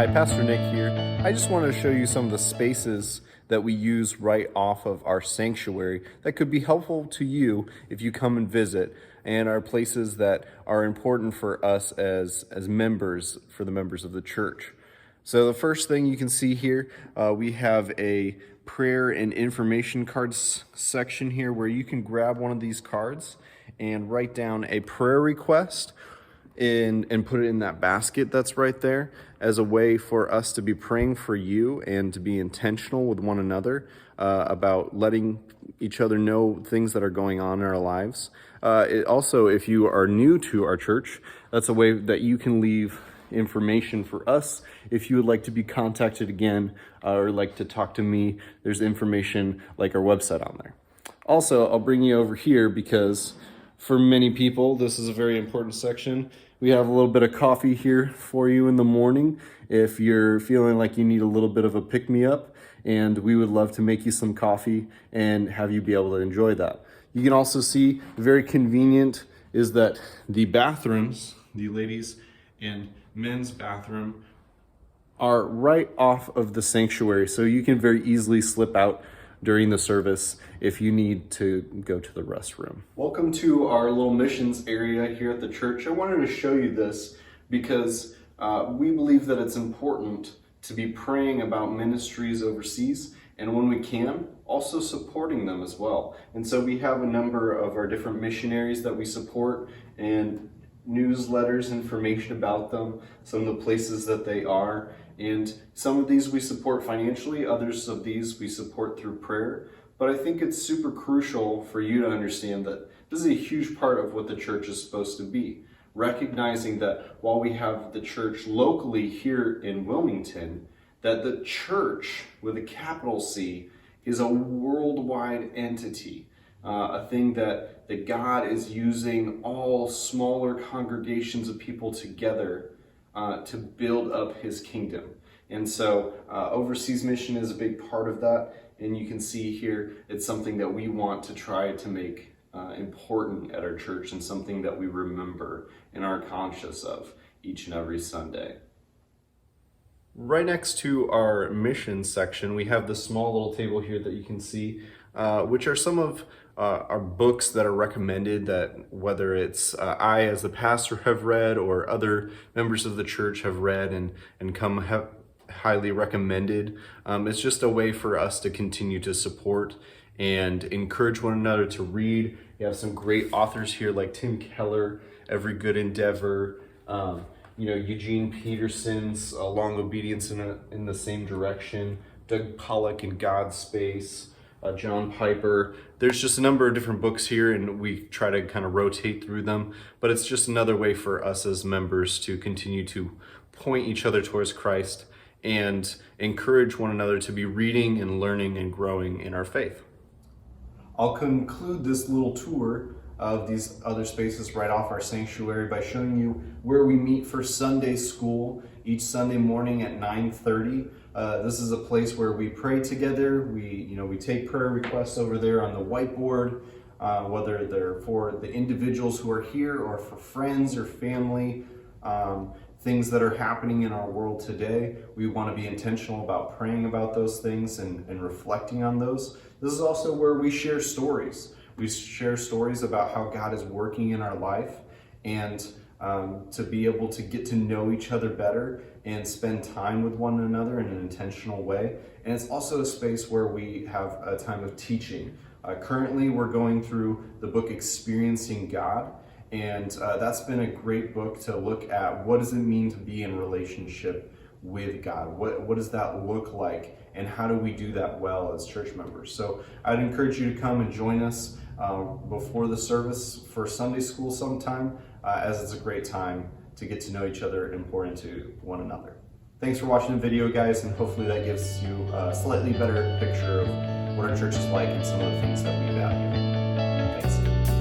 Hi, Pastor Nick here. I just wanted to show you some of the spaces that we use right off of our sanctuary that could be helpful to you if you come and visit, and are places that are important for us as members, for the members of the church. So the first thing you can see here, we have a prayer and information cards section here where you can grab one of these cards and write down a prayer request and put it in that basket that's right there as a way for us to be praying for you and to be intentional with one another about letting each other know things that are going on in our lives. Also, if you are new to our church, that's a way that you can leave information for us. If you would like to be contacted again or like to talk to me, there's information like our website on there. Also, I'll bring you over here because for many people, this is a very important section. We have a little bit of coffee here for you in the morning if you're feeling like you need a little bit of a pick-me-up, and we would love to make you some coffee and have you be able to enjoy that. You can also see, very convenient is that the bathrooms, the ladies and men's bathroom, are right off of the sanctuary, so you can very easily slip out during the service if you need to go to the restroom. Welcome to our little missions area here at the church. I wanted to show you this because we believe that it's important to be praying about ministries overseas, and when we can, also supporting them as well. And so we have a number of our different missionaries that we support, and newsletters, information about them, some of the places that they are. And some of these we support financially, others of these we support through prayer. But I think it's super crucial for you to understand that this is a huge part of what the church is supposed to be. Recognizing that while we have the church locally here in Wilmington, that the church with a capital C is a worldwide entity. A thing that God is using all smaller congregations of people together to build up his kingdom. And so overseas mission is a big part of that. And you can see here, it's something that we want to try to make important at our church, and something that we remember and are conscious of each and every Sunday. Right next to our mission section, we have this small little table here that you can see, which are some of our books that are recommended, that whether it's I as the pastor have read or other members of the church have read and come highly recommended. It's just a way for us to continue to support and encourage one another to read. You have some great authors here like Tim Keller, Every Good Endeavor, Eugene Peterson's Long Obedience in the Same Direction, Doug Pollock in God's Space, John Piper. There's just a number of different books here, and we try to kind of rotate through them, but it's just another way for us as members to continue to point each other towards Christ and encourage one another to be reading and learning and growing in our faith. I'll conclude this little tour of these other spaces right off our sanctuary by showing you where we meet for Sunday school each Sunday morning at 9:30. This is a place where we pray together. We take prayer requests over there on the whiteboard, whether they're for the individuals who are here or for friends or family, things that are happening in our world today. We want to be intentional about praying about those things and reflecting on those. This is also where we share stories. We share stories about how God is working in our life, and to be able to get to know each other better and spend time with one another in an intentional way. And it's also a space where we have a time of teaching. Currently, we're going through the book Experiencing God, and that's been a great book to look at. What does it mean to be in relationship with God? What does that look like, and how do we do that well as church members? So I'd encourage you to come and join us before the service for Sunday school sometime, as it's a great time to get to know each other and pour into one another. Thanks for watching the video, guys, and hopefully that gives you a slightly better picture of what our church is like and some of the things that we value. Thanks.